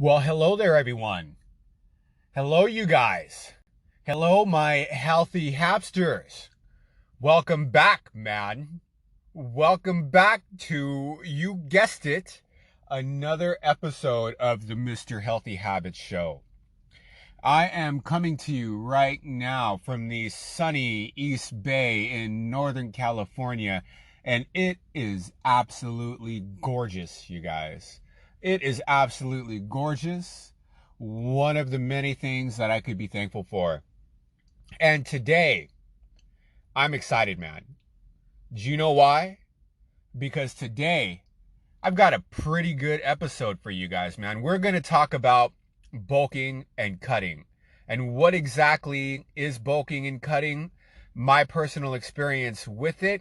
Well, hello there, everyone. Hello, you guys. Hello, my healthy hamsters. Welcome back, man. Welcome back to, you guessed it, another episode of the Mr. Healthy Habits Show. I am coming to you right now from the sunny East Bay in Northern California, and it is absolutely gorgeous, you guys. It is absolutely gorgeous. One of the many things that I could be thankful for. And today, I'm excited, man. Do you know why? Because today, I've got a pretty good episode for you guys, man. We're going to talk about bulking and cutting. And what exactly is bulking and cutting, my personal experience with it,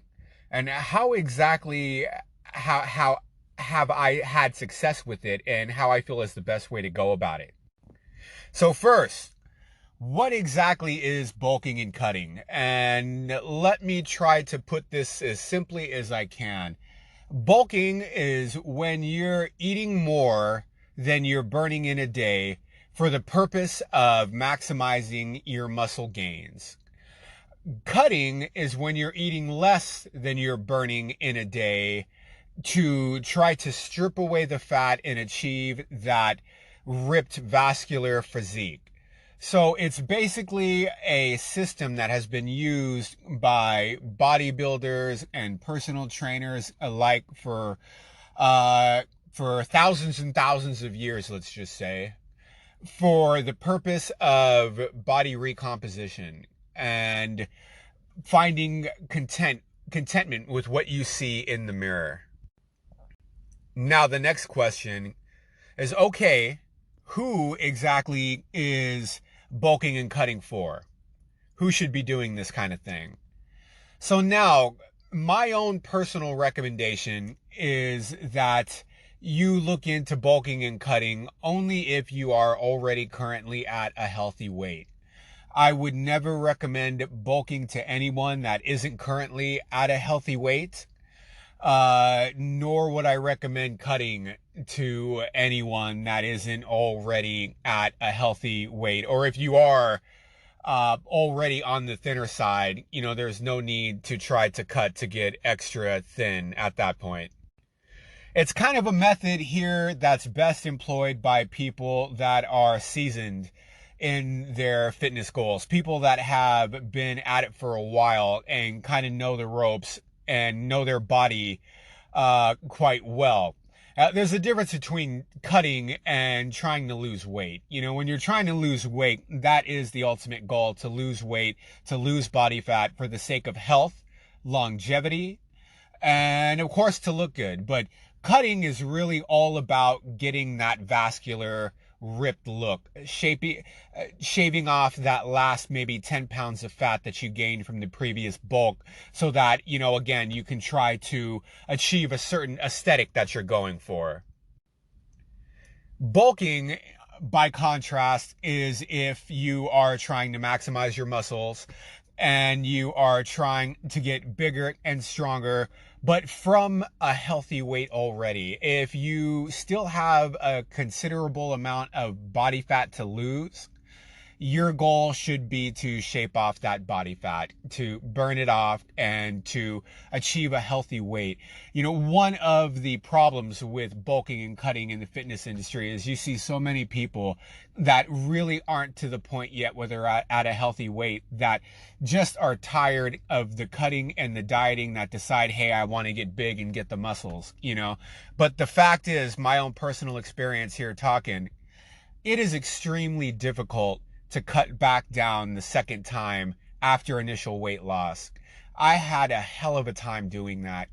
and how exactly how have I had success with it, and how I feel is the best way to go about it. So first, what exactly is bulking and cutting? And let me try to put this as simply as I can. Bulking is when you're eating more than you're burning in a day for the purpose of maximizing your muscle gains. Cutting is when you're eating less than you're burning in a day to try to strip away the fat and achieve that ripped vascular physique. So it's basically a system that has been used by bodybuilders and personal trainers alike for thousands and thousands of years, let's just say, for the purpose of body recomposition and finding contentment with what you see in the mirror. Now, the next question is, okay, who exactly is bulking and cutting for? Who should be doing this kind of thing? So now, my own personal recommendation is that you look into bulking and cutting only if you are already currently at a healthy weight. I would never recommend bulking to anyone that isn't currently at a healthy weight. Nor would I recommend cutting to anyone that isn't already at a healthy weight. Or if you are already on the thinner side, there's no need to try to cut to get extra thin at that point. It's kind of a method here that's best employed by people that are seasoned in their fitness goals, people that have been at it for a while and kind of know the ropes and know their body quite well. There's a difference between cutting and trying to lose weight. When you're trying to lose weight, that is the ultimate goal, to lose weight, to lose body fat for the sake of health, longevity, and of course to look good. But cutting is really all about getting that vascular ripped look, shaving off that last maybe 10 pounds of fat that you gained from the previous bulk, so that, again, you can try to achieve a certain aesthetic that you're going for. Bulking, by contrast, is if you are trying to maximize your muscles and you are trying to get bigger and stronger, but from a healthy weight already. If you still have a considerable amount of body fat to lose, your goal should be to shape off that body fat, to burn it off, and to achieve a healthy weight. One of the problems with bulking and cutting in the fitness industry is you see so many people that really aren't to the point yet where they're at a healthy weight, that just are tired of the cutting and the dieting, that decide, hey, I want to get big and get the muscles, But the fact is, my own personal experience here talking, it is extremely difficult to cut back down the second time after initial weight loss. I had a hell of a time doing that.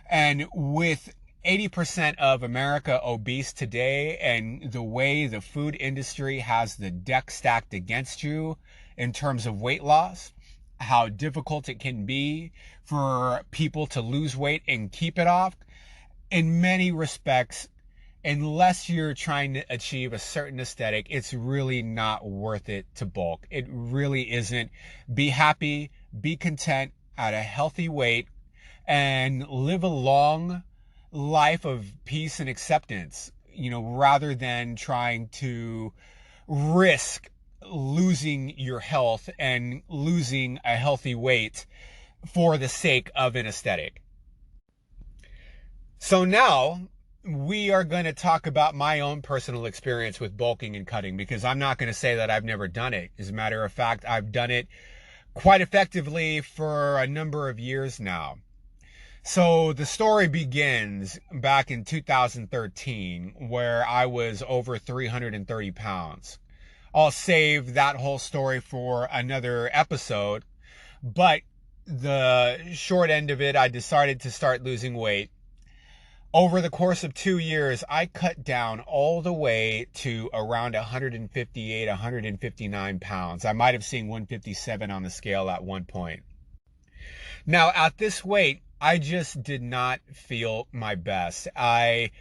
And with 80% of America obese today, and the way the food industry has the deck stacked against you in terms of weight loss, how difficult it can be for people to lose weight and keep it off, in many respects, unless you're trying to achieve a certain aesthetic, it's really not worth it to bulk. It really isn't. Be happy, be content at a healthy weight, and live a long life of peace and acceptance. rather than trying to risk losing your health and losing a healthy weight for the sake of an aesthetic. So now we are going to talk about my own personal experience with bulking and cutting, because I'm not going to say that I've never done it. As a matter of fact, I've done it quite effectively for a number of years now. So the story begins back in 2013, where I was over 330 pounds. I'll save that whole story for another episode, but the short end of it, I decided to start losing weight. Over the course of 2 years, I cut down all the way to around 158, 159 pounds. I might have seen 157 on the scale at one point. Now, at this weight, I just did not feel my best. I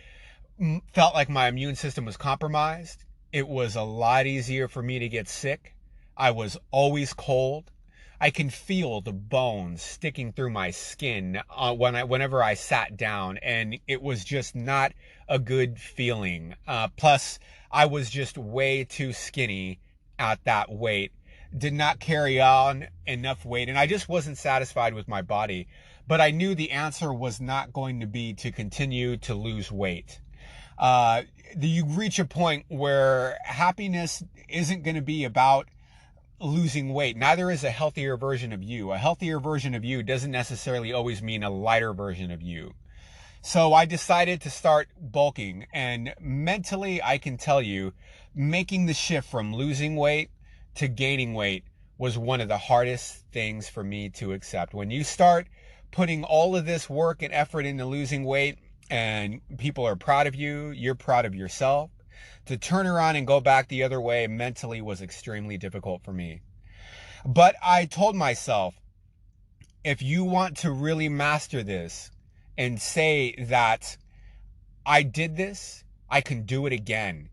felt like my immune system was compromised. It was a lot easier for me to get sick. I was always cold. I can feel the bones sticking through my skin whenever I sat down, and it was just not a good feeling. Plus, I was just way too skinny at that weight. Did not carry on enough weight, and I just wasn't satisfied with my body. But I knew the answer was not going to be to continue to lose weight. You reach a point where happiness isn't going to be about losing weight. Neither is a healthier version of you. A healthier version of you doesn't necessarily always mean a lighter version of you. So I decided to start bulking, and mentally, I can tell you, making the shift from losing weight to gaining weight was one of the hardest things for me to accept. When you start putting all of this work and effort into losing weight, and people are proud of you, you're proud of yourself, to turn around and go back the other way mentally was extremely difficult for me. But I told myself, if you want to really master this and say that I did this, I can do it again,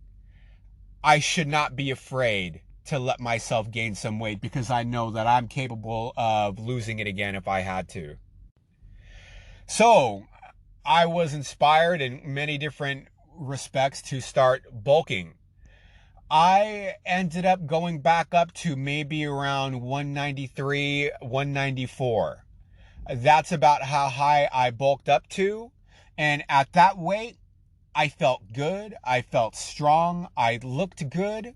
I should not be afraid to let myself gain some weight, because I know that I'm capable of losing it again if I had to. So I was inspired in many different respects to start bulking. I ended up going back up to maybe around 193, 194. That's about how high I bulked up to. And at that weight, I felt good. I felt strong. I looked good.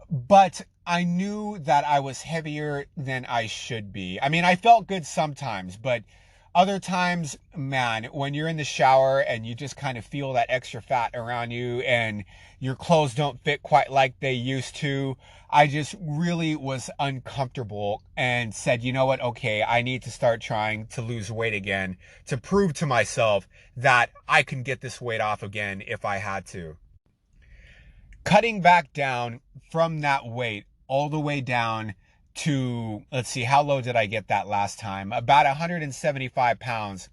But I knew that I was heavier than I should be. I mean, I felt good sometimes, but other times, man, when you're in the shower and you just kind of feel that extra fat around you and your clothes don't fit quite like they used to, I just really was uncomfortable and said, you know what? Okay, I need to start trying to lose weight again to prove to myself that I can get this weight off again if I had to. Cutting back down from that weight all the way down to, let's see, how low did I get that last time? About 175 pounds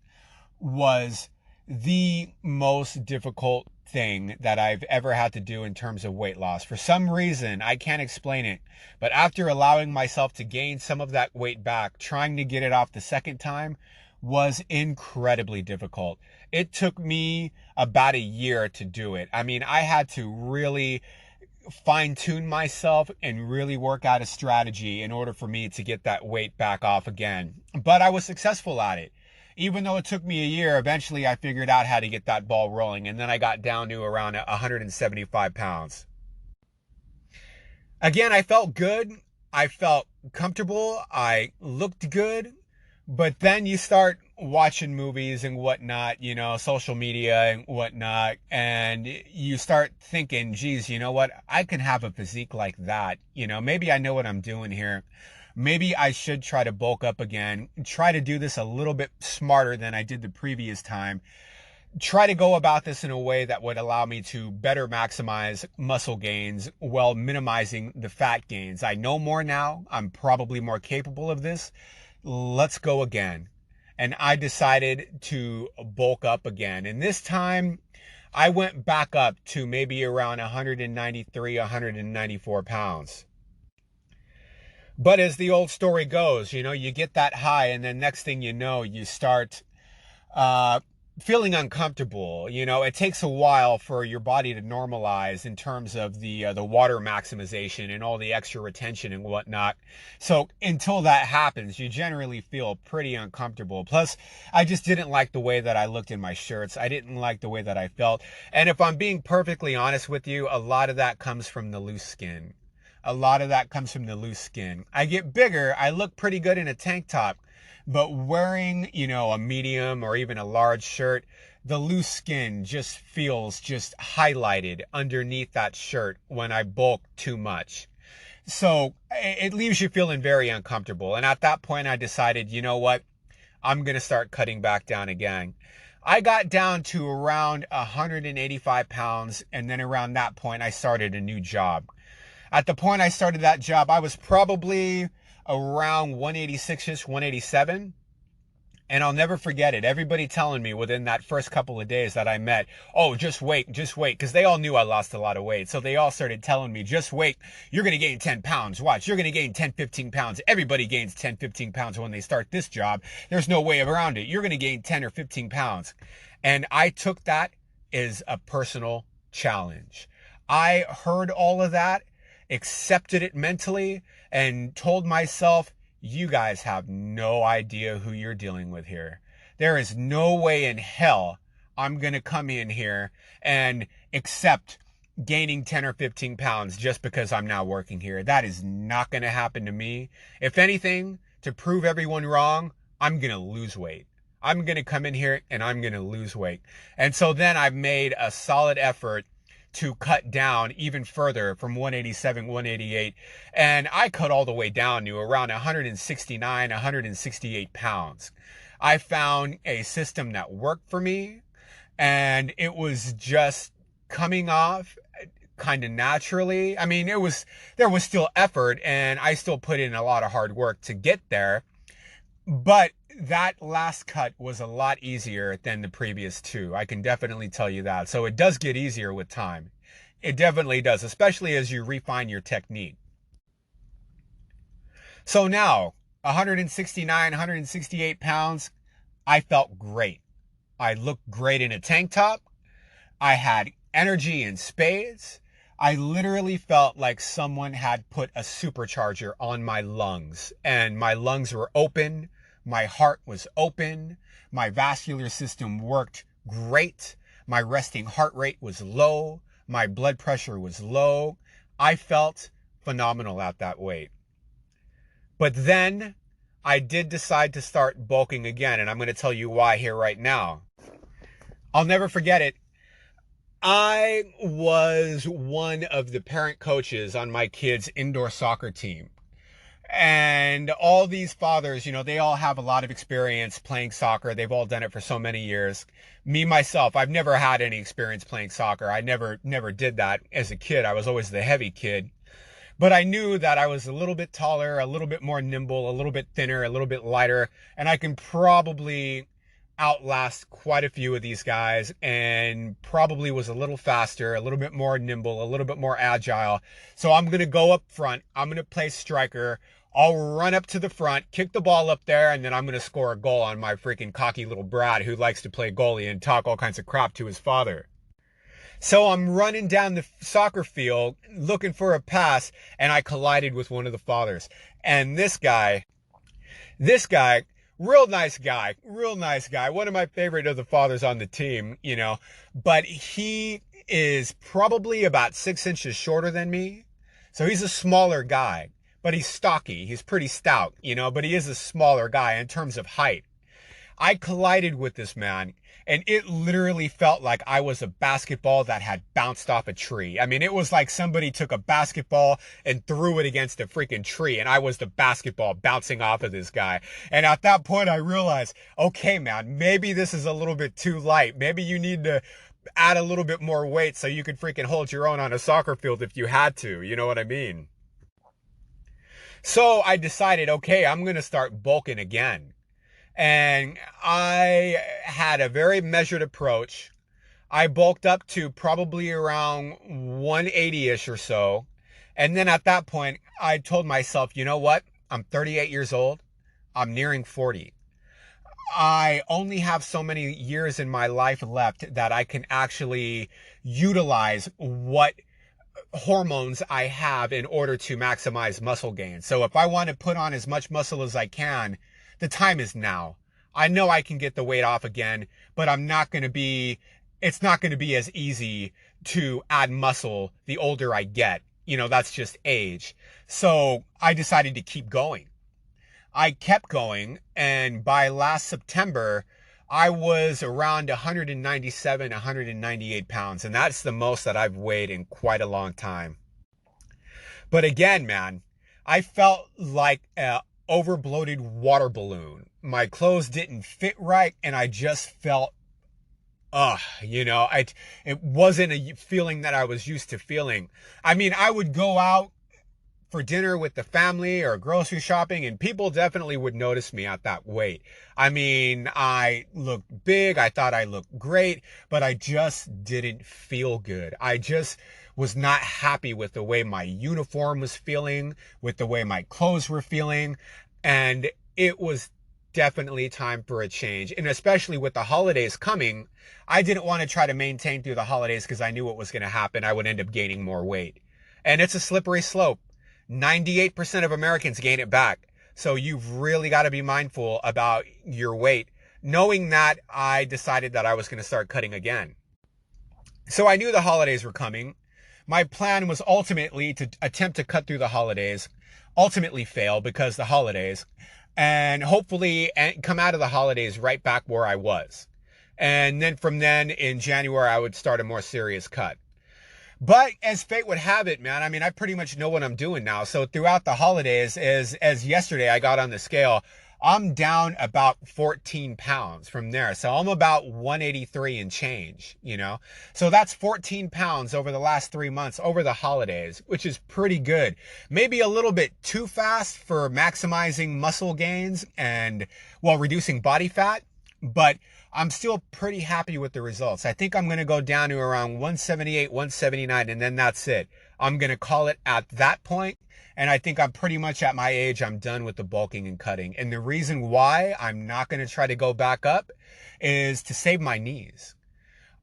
was the most difficult thing that I've ever had to do in terms of weight loss. For some reason, I can't explain it, but after allowing myself to gain some of that weight back, trying to get it off the second time was incredibly difficult. It took me about a year to do it. I mean, I had to really fine-tune myself and really work out a strategy in order for me to get that weight back off again. But I was successful at it. Even though it took me a year, eventually I figured out how to get that ball rolling, and then I got down to around 175 pounds. Again, I felt good. I felt comfortable. I looked good. But then you start watching movies and whatnot, social media and whatnot, and you start thinking, geez, you know what? I can have a physique like that. Maybe I know what I'm doing here. Maybe I should try to bulk up again, try to do this a little bit smarter than I did the previous time. Try to go about this in a way that would allow me to better maximize muscle gains while minimizing the fat gains. I know more now. I'm probably more capable of this. Let's go again. And I decided to bulk up again. And this time I went back up to maybe around 193, 194 pounds. But as the old story goes, you get that high, and then next thing you know, you start feeling uncomfortable. You know, it takes a while for your body to normalize in terms of the water maximization and all the extra retention and whatnot. So until that happens, you generally feel pretty uncomfortable. Plus, I just didn't like the way that I looked in my shirts. I didn't like the way that I felt. And if I'm being perfectly honest with you, a lot of that comes from the loose skin. A lot of that comes from the loose skin. I get bigger. I look pretty good in a tank top. But wearing, you know, a medium or even a large shirt, the loose skin just feels just highlighted underneath that shirt when I bulk too much. So it leaves you feeling very uncomfortable. And at that point, I decided, you know what? I'm going to start cutting back down again. I got down to around 185 pounds. And then around that point, I started a new job. At the point I started that job, I was probably around 186-ish, 187. And I'll never forget it. Everybody telling me within that first couple of days that I met, oh, just wait, just wait. Because they all knew I lost a lot of weight. So they all started telling me, just wait. You're going to gain 10 pounds. Watch, you're going to gain 10, 15 pounds. Everybody gains 10, 15 pounds when they start this job. There's no way around it. You're going to gain 10 or 15 pounds. And I took that as a personal challenge. I heard all of that, accepted it mentally, and told myself, you guys have no idea who you're dealing with here. There is no way in hell I'm going to come in here and accept gaining 10 or 15 pounds just because I'm now working here. That is not going to happen to me. If anything, to prove everyone wrong, I'm going to lose weight. I'm going to come in here and I'm going to lose weight. And so then I've made a solid effort to cut down even further from 187, 188. And I cut all the way down to around 169, 168 pounds. I found a system that worked for me, and it was just coming off kind of naturally. I mean, there was still effort, and I still put in a lot of hard work to get there. But that last cut was a lot easier than the previous two. I can definitely tell you that. So it does get easier with time. It definitely does, especially as you refine your technique. So now, 169, 168 pounds, I felt great. I looked great in a tank top. I had energy in spades. I literally felt like someone had put a supercharger on my lungs, and my lungs were open. My heart was open. My vascular system worked great. My resting heart rate was low. My blood pressure was low. I felt phenomenal at that weight. But then I did decide to start bulking again, and I'm going to tell you why here right now. I'll never forget it. I was one of the parent coaches on my kids' indoor soccer team. And all these fathers, you know, they all have a lot of experience playing soccer. They've all done it for so many years. Me, myself, I've never had any experience playing soccer. I never did that as a kid. I was always the heavy kid. But I knew that I was a little bit taller, a little bit more nimble, a little bit thinner, a little bit lighter. And I can probably outlast quite a few of these guys, and probably was a little faster, a little bit more nimble, a little bit more agile. So I'm going to go up front. I'm going to play striker. I'll run up to the front, kick the ball up there, and then I'm going to score a goal on my freaking cocky little brat who likes to play goalie and talk all kinds of crap to his father. So I'm running down the soccer field looking for a pass, and I collided with one of the fathers. And this guy, real nice guy, one of my favorite of the fathers on the team, you know, but he is probably about 6 inches shorter than me. So he's a smaller guy, but he's stocky. He's pretty stout, you know, but he is a smaller guy in terms of height. I collided with this man, and it literally felt like I was a basketball that had bounced off a tree. I mean, it was like somebody took a basketball and threw it against a freaking tree, and I was the basketball bouncing off of this guy. And at that point, I realized, okay, man, maybe this is a little bit too light. Maybe you need to add a little bit more weight so you could freaking hold your own on a soccer field if you had to. You know what I mean? So I decided, okay, I'm going to start bulking again. And I had a very measured approach. I bulked up to probably around 180-ish or so. And then at that point, I told myself, you know what? I'm 38 years old. I'm nearing 40. I only have so many years in my life left that I can actually utilize what hormones I have in order to maximize muscle gain. So if I want to put on as much muscle as I can, the time is now. I know I can get the weight off again, but it's not going to be as easy to add muscle the older I get. That's just age. So I decided to keep going. I kept going, and by last September, I was around 197, 198 pounds, and that's the most that I've weighed in quite a long time. But again, man, I felt like a overbloated water balloon. My clothes didn't fit right, and I just felt, it wasn't a feeling that I was used to feeling. I mean, I would go out for dinner with the family or grocery shopping, and people definitely would notice me at that weight. I mean, I looked big. I thought I looked great, but I just didn't feel good. I just was not happy with the way my uniform was feeling, with the way my clothes were feeling. And it was definitely time for a change. And especially with the holidays coming, I didn't want to try to maintain through the holidays because I knew what was going to happen. I would end up gaining more weight. And it's a slippery slope. 98% of Americans gain it back. So you've really got to be mindful about your weight. Knowing that, I decided that I was going to start cutting again. So I knew the holidays were coming. My plan was ultimately to attempt to cut through the holidays, ultimately fail because the holidays, and hopefully come out of the holidays right back where I was. And then from then in January, I would start a more serious cut. But as fate would have it, man, I mean, I pretty much know what I'm doing now. So throughout the holidays, as yesterday I got on the scale, I'm down about 14 pounds from there. So I'm about 183 and change, So that's 14 pounds over the last 3 months over the holidays, which is pretty good. Maybe a little bit too fast for maximizing muscle gains and, well, reducing body fat. But I'm still pretty happy with the results. I think I'm going to go down to around 178, 179, and then that's it. I'm going to call it at that point. And I think I'm pretty much at my age, I'm done with the bulking and cutting. And the reason why I'm not going to try to go back up is to save my knees.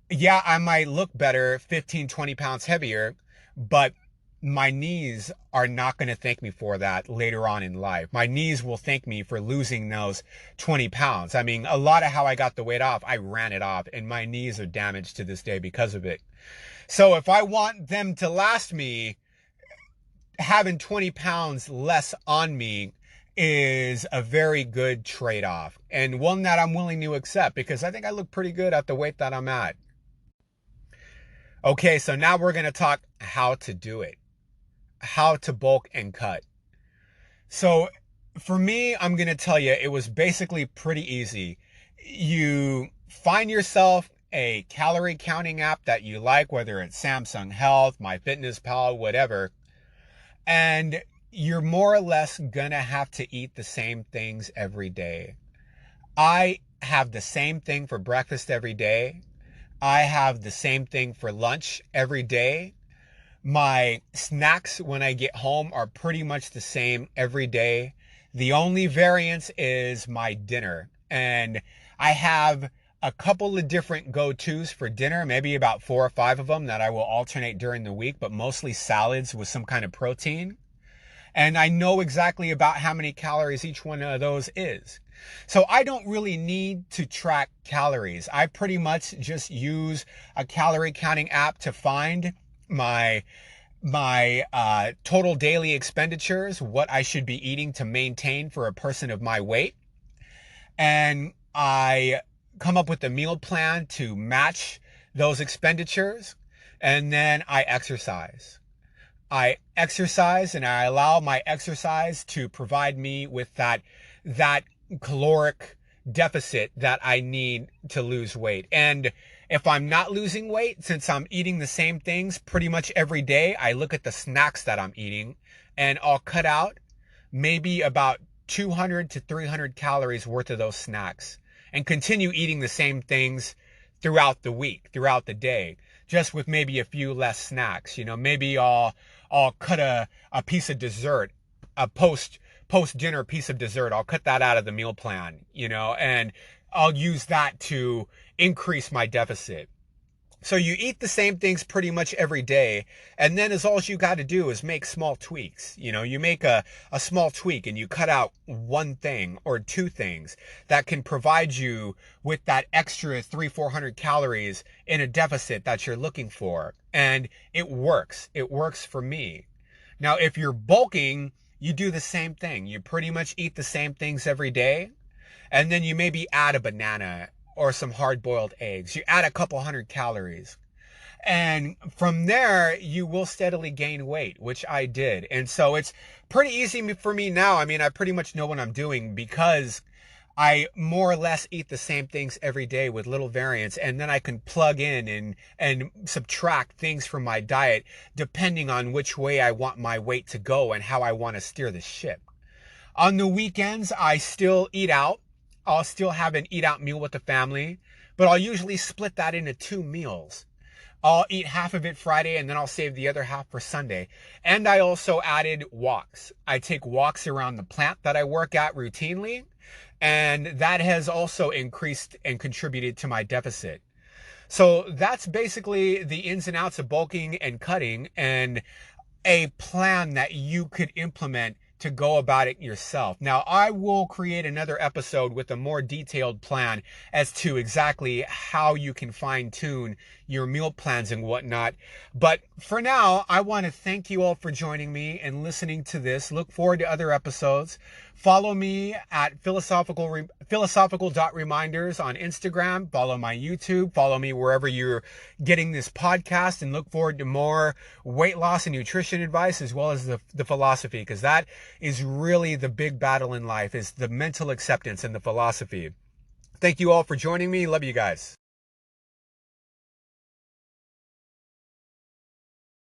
Yeah, I might look better, 15, 20 pounds heavier, but my knees are not going to thank me for that later on in life. My knees will thank me for losing those 20 pounds. I mean, a lot of how I got the weight off, I ran it off, and my knees are damaged to this day because of it. So if I want them to last me, having 20 pounds less on me is a very good trade-off, and one that I'm willing to accept because I think I look pretty good at the weight that I'm at. Okay, so now we're going to talk how to do it. How to bulk and cut. So for me, I'm going to tell you, it was basically pretty easy. You find yourself a calorie counting app that you like, whether it's Samsung Health, MyFitnessPal, whatever, and you're more or less going to have to eat the same things every day. I have the same thing for breakfast every day. I have the same thing for lunch every day. My snacks when I get home are pretty much the same every day. The only variance is my dinner. And I have a couple of different go-tos for dinner, maybe about 4 or 5 of them that I will alternate during the week, but mostly salads with some kind of protein. And I know exactly about how many calories each one of those is. So I don't really need to track calories. I pretty much just use a calorie counting app to find my total daily expenditures, what I should be eating to maintain for a person of my weight. And I come up with a meal plan to match those expenditures. And then I exercise. I exercise and I allow my exercise to provide me with that caloric deficit that I need to lose weight. And if I'm not losing weight, since I'm eating the same things pretty much every day, I look at the snacks that I'm eating and I'll cut out maybe about 200 to 300 calories worth of those snacks and continue eating the same things throughout the week, throughout the day, just with maybe a few less snacks. Maybe I'll cut a piece of dessert, a post dinner piece of dessert. I'll cut that out of the meal plan, and I'll use that to increase my deficit. So you eat the same things pretty much every day, and then all you got to do is make small tweaks. You make a small tweak and you cut out one thing or two things that can provide you with that extra 300-400 calories in a deficit that you're looking for. And it works. It works for me. Now, if you're bulking, you do the same thing. You pretty much eat the same things every day, and then you maybe add a banana or some hard-boiled eggs. You add a couple hundred calories. And from there, you will steadily gain weight, which I did. And so it's pretty easy for me now. I mean, I pretty much know what I'm doing because I more or less eat the same things every day with little variants. And then I can plug in and subtract things from my diet depending on which way I want my weight to go and how I want to steer the ship. On the weekends, I still eat out. I'll still have an eat out meal with the family, but I'll usually split that into 2 meals. I'll eat half of it Friday and then I'll save the other half for Sunday. And I also added walks. I take walks around the plant that I work at routinely, and that has also increased and contributed to my deficit. So that's basically the ins and outs of bulking and cutting, and a plan that you could implement to go about it yourself. Now, I will create another episode with a more detailed plan as to exactly how you can fine-tune your meal plans and whatnot. But for now, I want to thank you all for joining me and listening to this. Look forward to other episodes. Follow me at philosophical.reminders on Instagram. Follow my YouTube. Follow me wherever you're getting this podcast, and look forward to more weight loss and nutrition advice, as well as the philosophy, because that is really the big battle in life, is the mental acceptance and the philosophy. Thank you all for joining me. Love you guys.